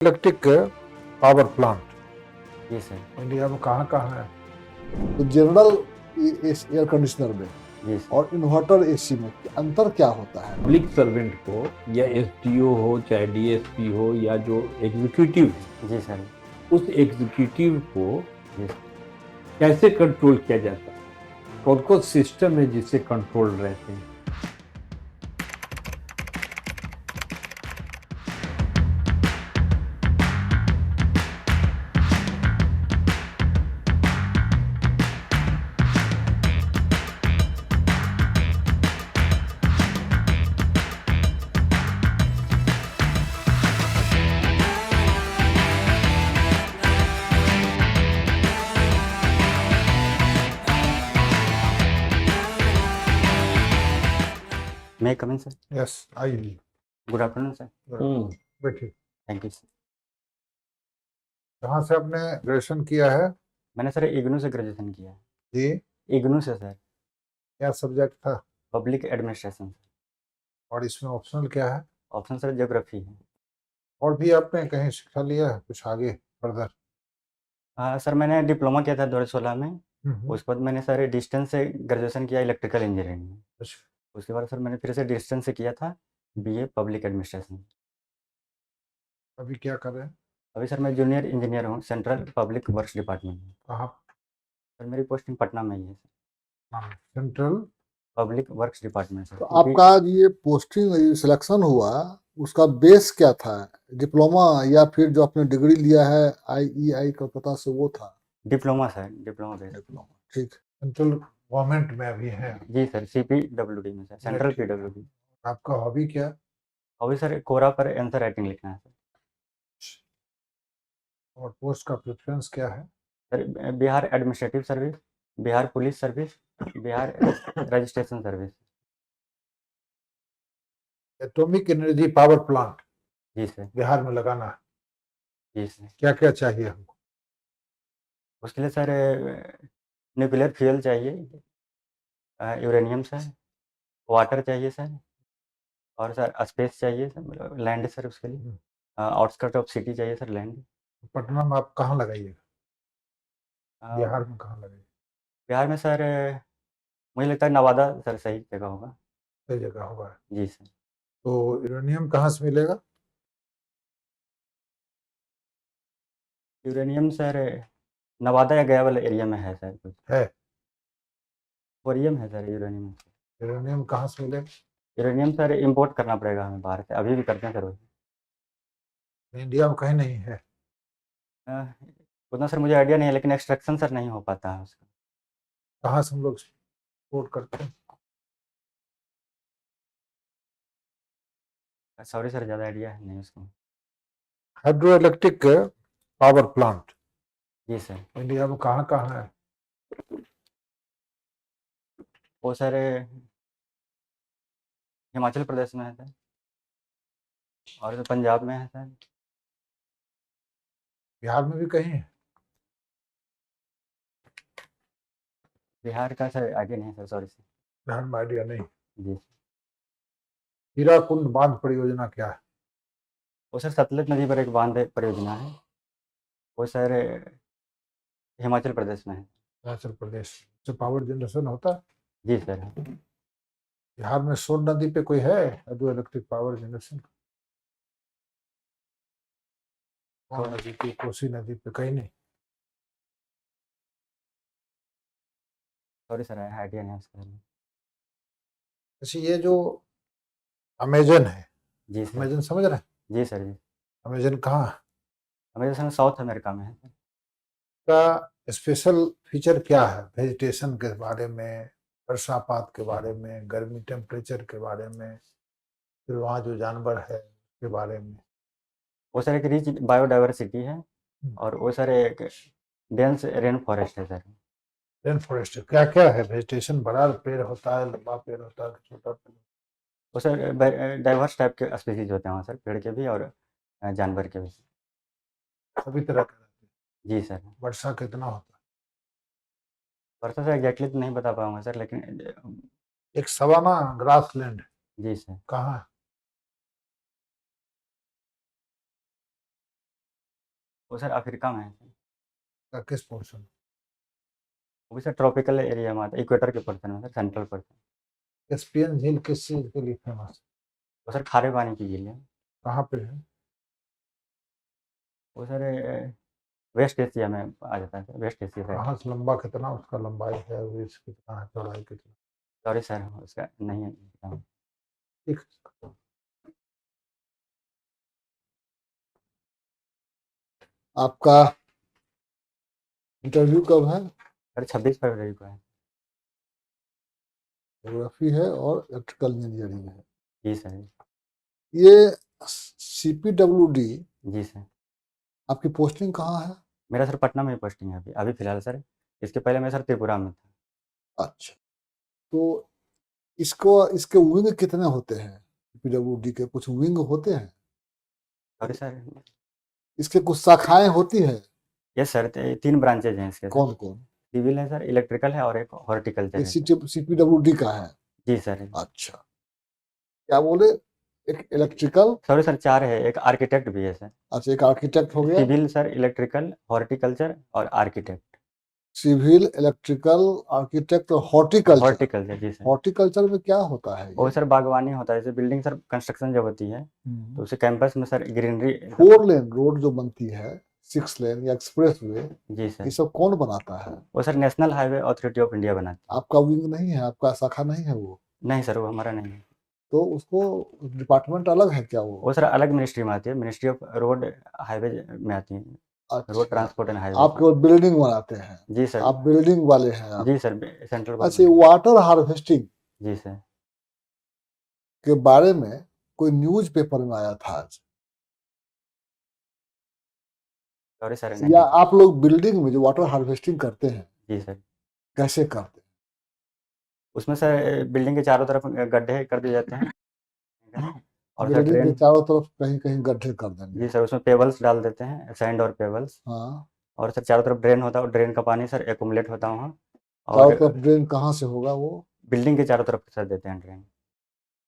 Electric power plant ji sir. India में कहाँ कहाँ है? तो जनरल एयर कंडीशनर में जी सर। और इन्वर्टर एसी में अंतर क्या होता है? पब्लिक सर्वेंट को या एसडीओ हो चाहे डीएसपी हो या जो एग्जीक्यूटिव है, जी सर। उस एग्जीक्यूटिव को जी कैसे कंट्रोल किया जाता है? कौन कौन सिस्टम है जिससे कंट्रोल रहते हैं? मैं कमिंग सर। यस, आइए गुड आफ्टरनून सर। बैठिए। Thank you sir. कहाँ से आपने ग्रेजुएशन किया है? मैंने सर इग्नू से ग्रेजुएशन किया है। जी, इग्नू से सर। क्या सब्जेक्ट था पब्लिक एडमिनिस्ट्रेशन। और इसमें ऑप्शनल क्या है? ऑप्शन सर ज्योग्राफी है। और भी आपने कहीं शिक्षा लिया है कुछ आगे फर्दर? हाँ सर, मैंने डिप्लोमा किया था 2016 में। हम्म। उसके बाद मैंने सर डिस्टेंस से ग्रेजुएशन किया इलेक्ट्रिकल इंजीनियरिंग में। अच्छा, उसके बाद सर मैंने फिर से डिस्टेंस से किया था बीए पब्लिक एडमिनिस्ट्रेशन। अभी क्या कर रहे हैं? अभी सर मैं जूनियर इंजीनियर हूँ सेंट्रल पब्लिक वर्क्स डिपार्टमेंट में। कहाँ? सर मेरी पोस्टिंग पटना में ही है sir. Central. Public works department sir, तो क्योंकि आपका ये पोस्टिंग सिलेक्शन हुआ, उसका बेस क्या था? डिप्लोमा या फिर जो आपने डिग्री लिया है IEI कोलकाता से वो था? Diploma sir, diploma base. Diploma, ठीक। सेंट्रल गवर्नमेंट में अभी है? जी सर, CPWD में सर, सेंट्रल ठीक है। PWD। आपका हॉबी क्या? अभी सर कोरा पर आंसर राइटिंग लिखना है सर। और पोस्ट का प्रेफरेंस क्या है? Sir Bihar administrative service, Bihar police service, Bihar registration service. Atomic energy power plant ji sir. Bihar में लगाना है, जी सर। क्या क्या चाहिए हमको? उसके लिए सर न्यूक्लियर फ्यूल चाहिए, यूरेनियम सर, वाटर चाहिए सर, और सर स्पेस चाहिए सर, लैंड सर उसके लिए, आउटस्कर्ट ऑफ सिटी चाहिए सर लैंड। पटना में आप कहाँ लगाइएगा? अ, बिहार में कहाँ लगाइएगा? बिहार में सर मुझे लगता है नवादा सर सही जगह होगा। कई जगह होगा। जी सर। तो यूरेनियम कहाँ से मिलेगा? यूरेनियम सर नवादा या गया वाले एरिया में है सर कुछ। है। कोरियम है सर यूरेनियम। यूरेनियम कहाँ से मिलेगा? यूरेनियम सर इंपोर्ट करना पड़ेगा हमें बाहर से, अभी भी करते हैं सर वही। इंडिया में कहीं नहीं है? अ, उतना सर मुझे आइडिया नहीं है, लेकिन एक्सट्रैक्शन सर नहीं हो पाता है उसका। कहाँ से हम लोग एक्सपोर्ट करते हैं? सॉरी सर, ज़्यादा आइडिया है नहीं उसका। Hydro electric power plant ji sir. India में कहाँ कहाँ है? वो सर हिमाचल प्रदेश में है सर, और तो पंजाब में है सर। बिहार में भी कहीं है? बिहार का सर आइडिया नहीं है सर, सॉरी सर। बिहार में आइडिया नहीं। जी। हीराकुंड बांध परियोजना क्या है? वो सर सतलज नदी पर एक बांध परियोजना है। वो सर हिमाचल प्रदेश में है। हिमाचल प्रदेश से पावर जनरेशन होता है? जी सर। बिहार में सोन नदी पे कोई है हाइड्रो इलेक्ट्रिक पावर जनरेशन? कौन नदी पे? कोसी नदी पे कहीं नहीं? सॉरी सर, आइडिया नहीं है उसका। अच्छा, ये जो अमेजन है, जी सर। अमेजन समझ रहे हैं? जी सर। जी। अमेजन कहाँ है? हमारे सर साउथ अमेरिका में है सर। का स्पेशल फीचर क्या है? वेजिटेशन के बारे में, वर्षापात के बारे में, गर्मी टेम्परेचर के बारे में, फिर वहाँ जो जानवर है उसके बारे में? वो सर एक रिच बायोडाइवर्सिटी है, हम्म। और वो सर एक डेंस रेन फॉरेस्ट है सर। रेन फॉरेस्ट क्या क्या है? वेजिटेशन, बड़ा पेड़ होता है, लंबा पेड़ होता है, छोटा पेड़? वो सर डाइवर्स टाइप के स्पीसीज होते हैं वहाँ सर, पेड़ के भी और जानवर के भी। सभी तरह के रहते जी सर। हैं। वर्षा कितना होता वर्षा सर एग्जैक्टली तो नहीं बता पाऊंगा सर, लेकिन है? एक सवाना ग्रासलैंड जी सर। कहाँ है? वो सर अफ्रीका में है सर। का किस पोर्शन? वो भी सर ट्रॉपिकल एरिया में आता है, इक्वेटर के पर्सन में सर, सेंट्रल पर्सन। कैस्पियन झील किस चीज के लिए फेमस है? वो सर खारे पानी की झील है। कहाँ पे है? वो सर वेस्ट एशिया में आ जाता है सर, वेस्ट एशिया साइड। कहाँ से लंबा कितना उसका लंबाई है, विड्थ कितना है, चौड़ाई कितना? सॉरी सर, उसका नहीं है। ठीक। आपका इंटरव्यू कब है? सर 26 फरवरी को है। ज्योग्राफी है और इलेक्ट्रिकल इंजीनियरिंग है। जी सर। ये CPWD जी सर। आपकी पोस्टिंग कहाँ है? मेरा सर पटना में ही पोस्टिंग है अभी अभी फिलहाल सर। इसके पहले मैं सर त्रिपुरा में था। अच्छा, तो इसको इसके विंग कितने होते हैं? CPWD के कुछ विंग होते हैं? Sorry sir. इसके कुछ शाखाएं होती है? यस सर, 3 ब्रांचेज हैं इसके सर। कौन कौन? सिविल है सर, इलेक्ट्रिकल है और एक हॉर्टिकल्चर ये है सर। CPWD का है? जी सर। अच्छा, क्या बोले? एक इलेक्ट्रिकल, सॉरी सर, 4 है, एक आर्किटेक्ट भी है सर। अच्छा एक आर्किटेक्ट हो गया, सिविल सर, इलेक्ट्रिकल, हॉर्टिकल्चर और आर्किटेक्ट। सिविल, इलेक्ट्रिकल, आर्किटेक्ट और हॉर्टिकल्चर। हॉर्टिकल्चर जी सर। हॉर्टिकल्चर में क्या होता है वो ये? सर बागवानी होता है, जैसे बिल्डिंग सर कंस्ट्रक्शन जब होती है तो उसे कैंपस में सर ग्रीनरी। 4 लेन रोड जो बनती है, 6 लेन या एक्सप्रेस वे, जी ये सर। सब कौन बनाता है? वो sir national highway authority of India बनाती है। आपका विंग नहीं है, आपका शाखा नहीं है वो? नहीं सर, वो हमारा नहीं है। तो उसको डिपार्टमेंट अलग है क्या वो? वो सर अलग मिनिस्ट्री में आती है, मिनिस्ट्री ऑफ रोड हाईवे में आती है। रोड अच्छा, ट्रांसपोर्ट एंड आप हाईवे। केवल बिल्डिंग बनाते हैं? जी सर। आप बिल्डिंग वाले हैं आप? जी सर, सेंट्रल अच्छा, गवर्नमेंट। वाटर हार्वेस्टिंग जी सर। के बारे में कोई न्यूज पेपर में आया था आज, सॉरी सर, या नहीं। आप लोग बिल्डिंग में जो वाटर हार्वेस्टिंग करते हैं जी सर। कैसे करते हैं? उसमें सर बिल्डिंग के चारों तरफ गड्ढे कर दिए जाते हैं और सर बिल्डिंग के ड्रेन। चारों तरफ कहीं कहीं गड्ढे कर देंगे? जी सर, उसमें पेबल्स डाल देते हैं, सैंड और पेबल्स। हाँ, और सर चारों तरफ ड्रेन होता है और ड्रेन का पानी सर एक्युमुलेट होता है वहाँ। चारों और तरफ ड्रेन कहाँ से होगा वो? बिल्डिंग के चारों तरफ सर देते हैं ड्रेन।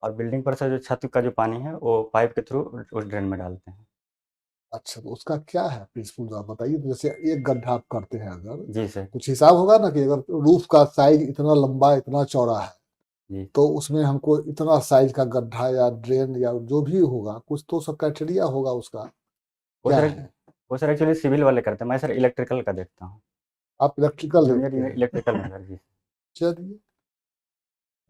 और बिल्डिंग पर सर जो छत का जो पानी है वो पाइप के थ्रू उस ड्रेन में डालते हैं। अच्छा, तो उसका क्या है प्रिंसिपल, आप बताइए। तो जैसे एक गड्ढा आप करते हैं, अगर जी सर। कुछ हिसाब होगा ना कि अगर रूफ का साइज इतना लंबा इतना चौड़ा है, जी। तो उसमें हमको इतना साइज का गड्ढा या ड्रेन या जो भी होगा, कुछ तो सब क्राइटेरिया होगा उसका, वो क्या सर है? वो सर एक्चुअली सिविल वाले करते हैं, मैं सर इलेक्ट्रिकल का देखता हूँ। आप इलेक्ट्रिकल जूनियर देखते हैं? इलेक्ट्रिकल में सर। जी। चलिए,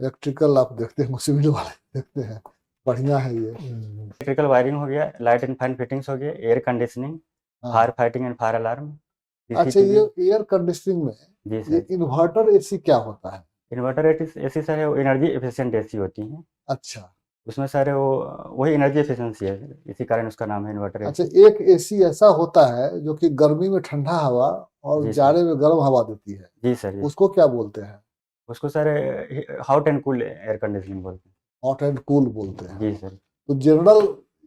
इलेक्ट्रिकल आप देखते हैं, सिविल वाले देखते हैं, बढ़िया है ये। इलेक्ट्रिकल वायरिंग हो गया, लाइट एंड फैन फिटिंग्स हो गया, एयर कंडीशनिंग, हाँ। Fire fighting and fire alarm, अच्छा, सीसीटीवी। ये एयर कंडीशनिंग में जी ये सर। इन्वर्टर एसी क्या होता है? इन्वर्टर एसी सर है, वो एनर्जी एफिशिएंट एसी होती है। अच्छा, उसमें सर वो वही एनर्जी एफिशिएंसी है, इसी कारण उसका नाम है इन्वर्टर अच्छा, एसी। एक एसी ऐसा होता है जो कि गर्मी में ठंडा हवा और जी सर। जाड़े में गर्म हवा देती है, जी सर। जी। उसको क्या बोलते हैं? उसको sir hot and cool air conditioning बोलते हॉट एंड कूल बोलते हैं। हैं। जी सर। तो जनरल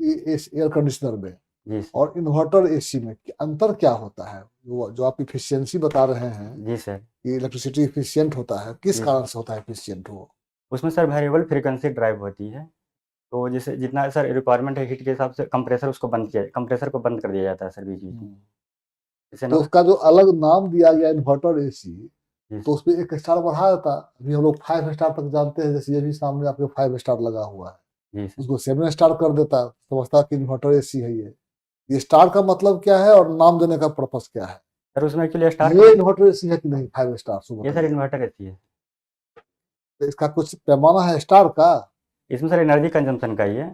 एयर कंडीशनर में जी सर। और इन्वर्टर एसी में अंतर क्या होता है? जो आप इफिशियंसी बता रहे हैं जी सर। कि इलेक्ट्रिसिटी इफिशियंट होता है, किस जी कारण सर। से होता है इफिशियंट वो? उसमें सर वेरिएबल फ्रीक्वेंसी ड्राइव होती है। तो जैसे जितना सर रिक्वायरमेंट है हीट के हिसाब से कंप्रेसर को बंद कर दिया जाता है सर बीच बीच में। जैसे तो उसका जो अलग नाम दिया गया इन्वर्टर एसी, जी तो उसमें एक स्टार बढ़ा देता। अभी हम लोग 5 स्टार तक जानते हैं, जैसे ये भी सामने आपके 5 स्टार लगा हुआ है, जी सर। उसको 7 स्टार कर देता, समझता कि इन्वर्टर एसी है ये स्टार का मतलब क्या है और नाम देने का पर्पस क्या है? सर उसमें एक्चुअली स्टार ये इन्वर्टर एसी है कि नहीं 5 स्टार? ये सर इन्वर्टर एसी है। तो इसका कुछ पैमाना है स्टार का? इसमें सर एनर्जी कंजम्पशन का ही है।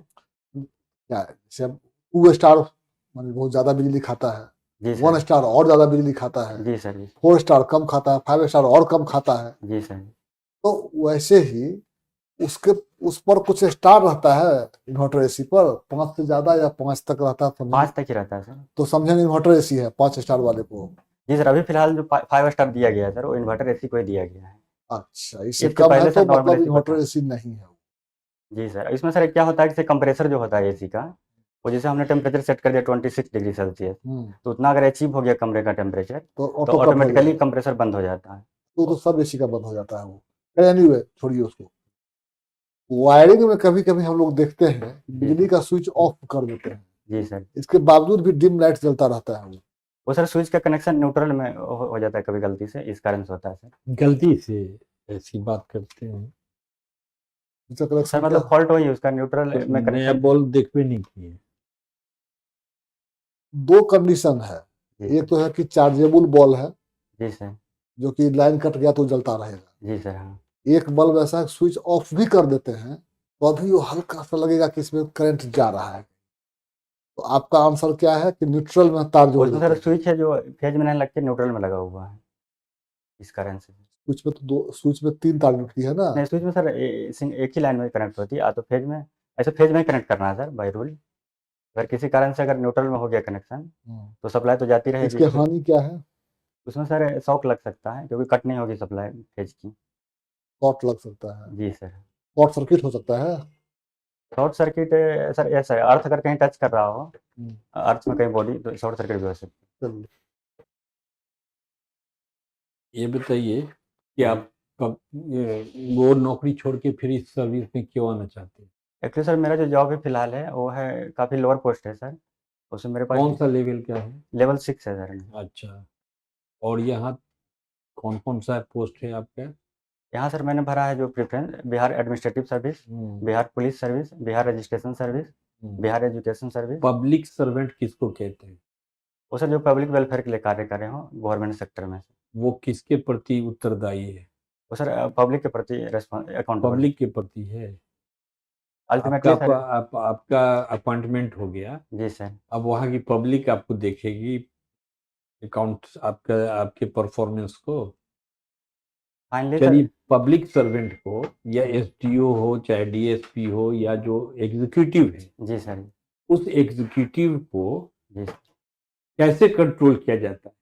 क्या है? जैसे 2 स्टार माने बहुत ज्यादा बिजली खाता है, जी 1 सर। स्टार और ज्यादा बिजली खाता है, जी सर। 4 स्टार कम खाता है, 5 स्टार और कम खाता है। जी सर। तो वैसे ही उसके उस पर कुछ स्टार रहता है इन्वर्टर एसी पर, 5 से ज्यादा या 5 तक रहता है, 5 तक ही रहता है सर। तो समझेंगे इन्वर्टर एसी है 5 स्टार वाले को। जी सर, अभी फिलहाल जो 5 स्टार दिया गया है सर वो इन्वर्टर एसी को ही दिया गया है। अच्छा, इससे इसके कम है पहले तो सर नॉर्मल मतलब एसी इन्वर्टर होता एसी नहीं है। है। जी सर, इसमें सर क्या होता है कि कंप्रेसर जो होता है एसी का, वो जैसे हमने टेम्परेचर सेट कर दिया 26 डिग्री सेल्सियस, तो उतना अगर अचीव हो गया कमरे का टेम्परेचर तो तो ऑटोमेटिकली कंप्रेसर बंद हो जाता है। तो सब एसी का बंद हो जाता है वो। एनीवे छोड़िए उसको। वायरिंग में कभी कभी हम लोग देखते हैं बिजली का स्विच ऑफ कर देते हैं, जी सर। इसके बावजूद भी डिम लाइट जलता रहता है वो, वो सर स्विच का कनेक्शन न्यूट्रल में हो जाता है कभी गलती से, इस कारण से होता है सर। गलती से ऐसी बात करते हैं इसका सर कनेक्शन क्या मतलब है? फॉल्ट वही है उसका, न्यूट्रल तो में नया कनेक्शन। बॉल देखबे नहीं किए। दो कंडीशन है, जी एक तो है कि चार्जेबल बॉल है जी सर। जो कि लाइन कट गया तो जलता रहेगा, जी सर हाँ। एक बल्ब ऐसा है स्विच ऑफ भी कर देते हैं तो अभी वो हल्का सा लगेगा कि इसमें करंट जा रहा है। तो आपका आंसर क्या है कि न्यूट्रल में तार जोड़ उसमें देते सर हैं। स्विच है जो फेज में नहीं लग के न्यूट्रल में लगा हुआ है, इस कारण से। स्विच में तो दो, स्विच में 3 तार जुड़ती है ना। नहीं, स्विच में सर एक ही लाइन में कनेक्ट होती है, तो फेज में, ऐसे फेज में ही कनेक्ट करना है सर बाय रूल। अगर किसी कारण से अगर न्यूट्रल में हो गया कनेक्शन, तो सप्लाई तो जाती रहेगी। इसकी हानि क्या है? उसमें सर शॉक लग सकता है, क्योंकि कट नहीं होगी सप्लाई फेज की। शॉर्ट लग सकता है, जी सर। शॉर्ट सर्किट हो सकता है। शॉर्ट सर्किट सर ऐसा है, अर्थ अगर कहीं टच कर रहा हो, अर्थ में कहीं बॉडी, तो शॉर्ट सर्किट भी हो सकती चलिए, ये बताइए कि है। आप कब वो नौकरी छोड़ के फिर इस सर्विस में क्यों आना चाहते हैं? एक्चुअली सर मेरा जो जॉब है फिलहाल है वो है काफ़ी लोअर पोस्ट है सर। उसमें मेरे पास कौन सा लेवल क्या है? लेवल 6 है सर। अच्छा, और यहाँ कौन कौन सा पोस्ट है आपका? यहाँ सर मैंने भरा है जो preference, Bihar administrative service, Bihar police service, Bihar registration service, Bihar education service. Public servant किसको कहते हैं? वो सर जो पब्लिक वेलफेयर के लिए कार्य कर रहे हो गवर्नमेंट सेक्टर में। वो किसके प्रति उत्तरदायी है? वो सर पब्लिक के प्रति अकाउंटेबल। पब्लिक के प्रति है। Ultimately sir. आपका अपॉइंटमेंट हो गया, जी सर। अब वहाँ की पब्लिक आपको देखेगी, अकाउंट आपका, आपके परफॉर्मेंस को। Finally sir. चलिए, पब्लिक सर्वेंट को या एसडीओ हो चाहे डीएसपी हो या जो एग्जीक्यूटिव है, जी सर। उस एग्जीक्यूटिव को जी सर। कैसे कंट्रोल किया जाता है?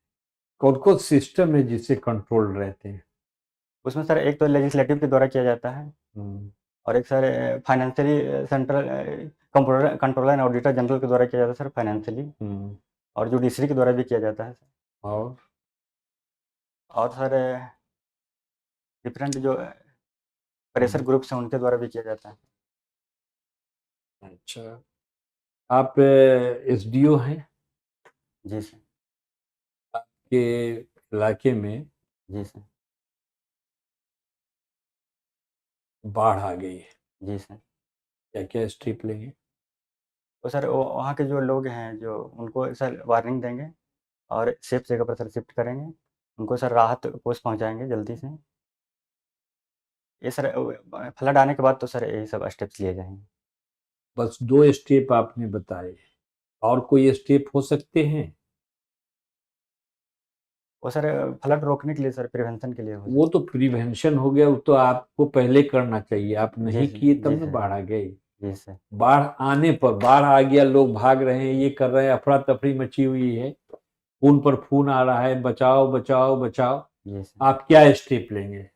कौन कौन सिस्टम है जिससे कंट्रोल रहते हैं? उसमें सर एक तो लेजिस्लेटिव के द्वारा किया जाता है, और एक sir financially central controller controller and auditor general के द्वारा किया जाता है सर फाइनेंशियली, और जुडिशरी के द्वारा भी किया जाता है सर। और सर डिफरेंट जो प्रेशर ग्रुप्स हैं उनके द्वारा भी किया जाता है। अच्छा, आप एसडीओ हैं जी सर। के इलाके में, जी सर। बाढ़ आ गई है, जी सर। क्या क्या स्टेप लेंगे? तो सर वो वहाँ के जो लोग हैं जो उनको सर वार्निंग देंगे, और सेफ जगह पर सर शिफ्ट करेंगे, उनको सर राहत कोष पहुँचाएंगे जल्दी से। ये सर फ्लड आने के बाद तो सर यही सब स्टेप्स लिए जाएंगे। बस 2 स्टेप आपने बताए, और कोई स्टेप हो सकते हैं? वो सर फ्लड रोकने के लिए सर, प्रिवेंशन के लिए हो वो तो प्रिवेंशन हो गया, वो तो आपको पहले करना चाहिए, आप जी नहीं सर। किए जी तब ना सर। बाढ़ आ गई। जी सर। बाढ़ आने पर, बाढ़ आ गया, लोग भाग रहे हैं, ये कर रहे हैं, अफरा तफरी मची हुई है, खून पर खून आ रहा है, बचाओ बचाओ बचाओ। जी सर। आप क्या स्टेप लेंगे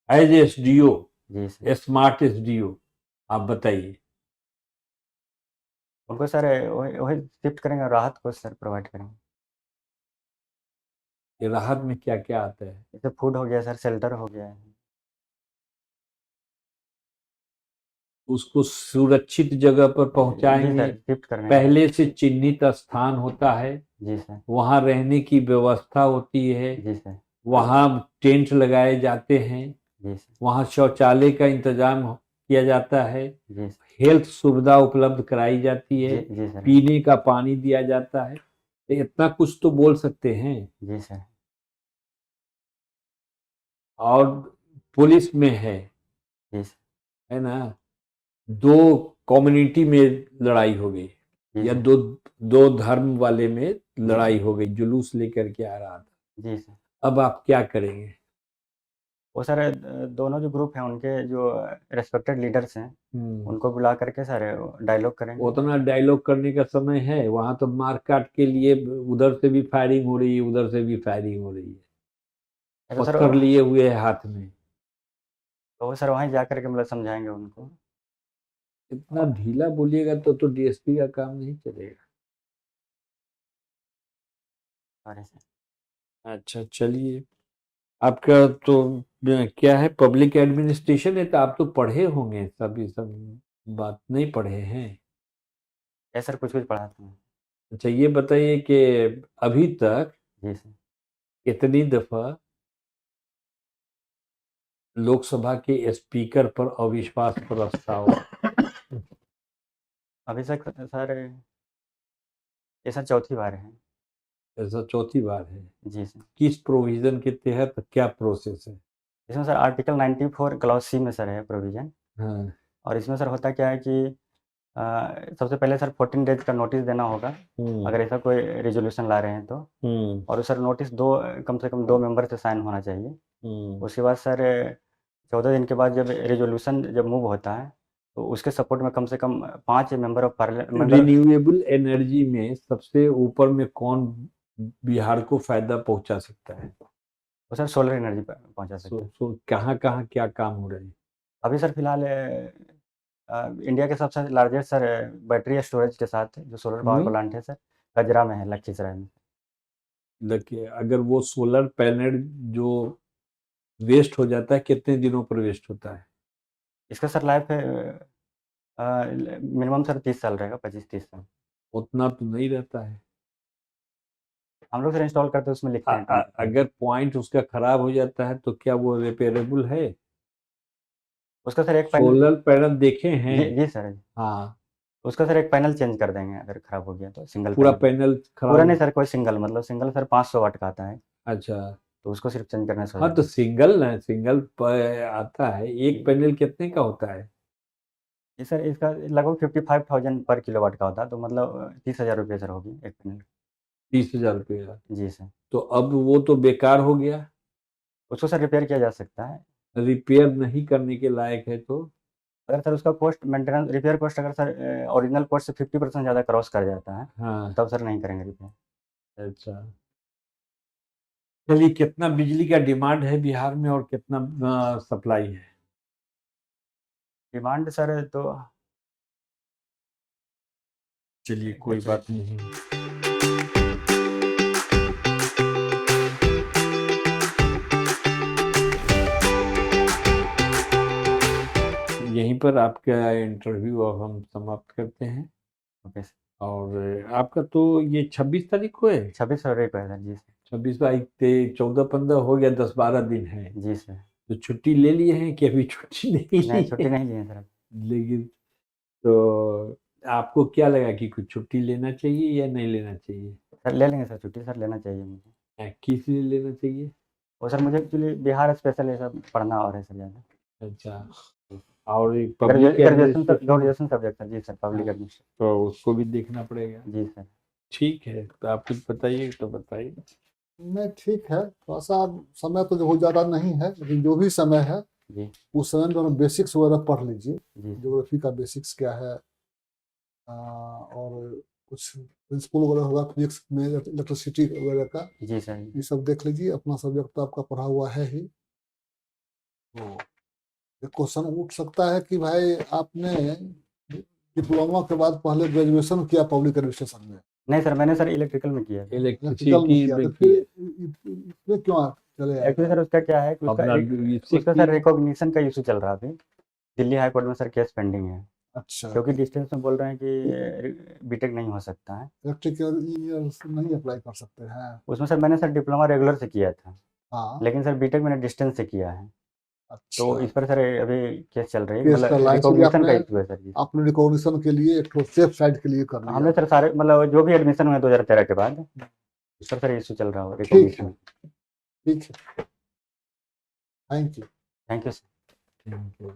एज एसडीओ, जी सर। Smart SDO? आप बताइए। उनको सर वही वही शिफ्ट करेंगे और राहत कोष सर प्रोवाइड करेंगे। ये राहत में क्या क्या आता है? जैसे फूड हो गया सर, शेल्टर हो गया है। उसको सुरक्षित जगह पर जी पहुंचाएंगे, सर, शिफ्ट करने का। पहले से चिन्हित स्थान होता है, जी सर। वहां रहने की व्यवस्था होती है, जी सर। वहां टेंट लगाए जाते हैं, जी सर। वहां शौचालय का इंतजाम किया जाता है, जी सर। हेल्थ सुविधा उपलब्ध कराई जाती है, जी जी सर। पीने का पानी दिया जाता है। तो इतना कुछ तो बोल सकते हैं। जी सर। और पुलिस में जी सर। है ना, 2 कम्युनिटी में लड़ाई हो गई, जी या सर। दो धर्म वाले में लड़ाई हो गई, जुलूस लेकर के आ रहा था, जी सर। अब आप क्या करेंगे? वो सर दोनों जो ग्रुप हैं उनके जो रेस्पेक्टेड लीडर्स हैं उनको बुला करके सर डायलॉग करेंगे। उतना डायलॉग करने का समय है? वहां तो मारकाट के लिए उधर से भी फायरिंग हो रही है, उधर से भी फायरिंग हो रही है, तो सर पत्थर लिए हुए है हाथ में। तो वो सर वहीं जा करके मतलब समझाएंगे उनको। इतना ढीला बोलिएगा तो डीएसपी का काम नहीं चलेगा। अरे सर। अच्छा, चलिए, आपका तो क्या है, पब्लिक एडमिनिस्ट्रेशन है, तो आप तो पढ़े होंगे, सब बात नहीं पढ़े हैं? ये सर कुछ कुछ पढ़ाते हैं। अच्छा, ये बताइए कि अभी तक जी सर। कितनी दफा लोकसभा के स्पीकर पर अविश्वास प्रस्ताव अभी तक सर ऐसा चौथी बार है। ऐसा चौथी बार है? जी सर। किस प्रोविजन के तहत, क्या प्रोसेस है? इसमें सर आर्टिकल 94 क्लॉज सी में सर है प्रोविज़न। हाँ। और इसमें सर होता क्या है कि सबसे पहले सर 14 डेज़ का नोटिस देना होगा, अगर ऐसा कोई रिज़ोल्यूशन ला रहे हैं तो। और सर नोटिस कम से कम 2 मेंबर से साइन होना चाहिए। उसके बाद सर 14 दिन के बाद जब रिज़ोल्यूशन जब मूव होता है, तो उसके सपोर्ट में कम से कम 5 member of parliament renewable energy में सबसे ऊपर में कौन बिहार को फायदा पहुंचा सकता है? तो सर सोलर एनर्जी पहुंचा सकते हैं। कहाँ कहाँ क्या काम हो रहा है? अभी सर फिलहाल इंडिया के सबसे लार्जेस्ट सर बैटरी स्टोरेज के साथ जो सोलर पावर प्लांट है सर, गजरा में है, लखीसराय में। देखिए, अगर वो सोलर पैनल जो वेस्ट हो जाता है, कितने दिनों पर वेस्ट होता है? इसका सर लाइफ मिनिमम सर 30 साल रहेगा, 25-30 साल। उतना तो नहीं रहता है। हम लोग सर इंस्टॉल करते हैं, उसमें लिखते हैं। अगर पॉइंट उसका खराब हो जाता है तो क्या वो रिपेयरेबल है? उसका सर एक पैनल सोलर पैनल देखे हैं? जी सर। हाँ। उसका सर एक पैनल चेंज कर देंगे अगर खराब हो गया तो, सिंगल पूरा पैनल। पैनल खराब? पूरा नहीं सर, कोई सिंगल, मतलब सिंगल सर 500 वाट का आता है, अच्छा। तो उसको सिर्फ चेंज करने से हो हाँ, तो जाएगा। सिंगल आता है। एक पैनल कितने का होता है? ये सर इसका लगभग 55,000 पर किलोवाट का होता है, तो मतलब 30,000 रुपये सर होगी एक पैनल। 30,000 रुपये का? जी सर। तो अब वो तो बेकार हो गया। उसको सर रिपेयर किया जा सकता है। रिपेयर नहीं करने के लायक है तो? अगर सर उसका कॉस्ट मेंटेनेंस रिपेयर कॉस्ट अगर सर ओरिजिनल कॉस्ट से 50% ज़्यादा क्रॉस कर जाता है, हाँ। तब सर नहीं करेंगे रिपेयर। अच्छा। चलिए, कितना बिजली का डिमांड है बिहार में और कितना सप्लाई है? डिमांड सर तो चलिए, कोई बात नहीं। यहीं पर आपका इंटरव्यू अब हम समाप्त करते हैं। Okay sir. और आपका तो ये 26 तारीख को है? 26 फरवरी को है सर। जी सर। 26 तारीख 14-15 हो गया, 10-12 दिन है। जी सर। तो छुट्टी ले लिए हैं कि अभी छुट्टी नहीं ली नहीं, छुट्टी है? नहीं ली है सर। लेकिन तो आपको क्या लगा कि कुछ छुट्टी लेना चाहिए या नहीं लेना चाहिए? सर ले लेंगे सर, छुट्टी सर लेना चाहिए मुझे। किस लिए लेना चाहिए? और सर मुझे एक्चुअली बिहार स्पेशल ये सब पढ़ना और है सर ज़्यादा। अच्छा। और एक पब्लिक ग्रेजुएशन सब्जेक्ट सर। जी सर, पब्लिक एडमिनिस्ट्रेशन। तो उसको भी देखना पड़ेगा। जी सर। ठीक है, तो आप कुछ बताइए तो बताइए। नहीं, ठीक है। थोड़ा सा समय तो बहुत ज़्यादा नहीं है, लेकिन जो भी समय है जी। उस समय में बेसिक्स वगैरह पढ़ लीजिए। जी ज्योग्राफी का बेसिक्स क्या है, और कुछ प्रिंसिपल वगैरह होगा फिजिक्स में, इलेक्ट्रिसिटी वगैरह का, जी सर। ये सब देख लीजिए। अपना सब्जेक्ट तो आपका पढ़ा हुआ है ही। तो एक क्वेश्चन उठ सकता है कि भाई आपने डिप्लोमा के बाद पहले ग्रेजुएशन किया पब्लिक एडमिनिस्ट्रेशन में? नहीं सर, मैंने सर इलेक्ट्रिकल में किया था। इलेक्ट्रिकल में किया, तो फिर इसमें क्यों चले आए? एक्चुअली सर उसका क्या है कि उसका सर रिकॉग्निशन का इशू चल रहा था। दिल्ली हाई कोर्ट में सर केस पेंडिंग है। अच्छा, क्योंकि डिस्टेंस में बोल रहे हैं कि बीटेक नहीं हो सकता है। इलेक्ट्रिकल इंजीनियर नहीं अप्लाई कर सकते हैं? उसमें सर मैंने सर डिप्लोमा रेगुलर से किया था। हाँ। लेकिन सर बीटेक मैंने डिस्टेंस से किया है। अच्छा, तो इस पर सर अभी केस चल रही है, केस चल मतलब रहा है, इसलिए रिकॉग्निशन का इशू है सर जी। आपने रिकॉग्निशन के लिए एक सेफ साइड के लिए कर लिया। हमने सर सारे मतलब जो भी एडमिशन हुए 2013 के बाद, उस पर सर इशू चल रहा हो ठीक रिकॉग्निशन। है, ठीक है, thank you. Thank you sir. Thank you.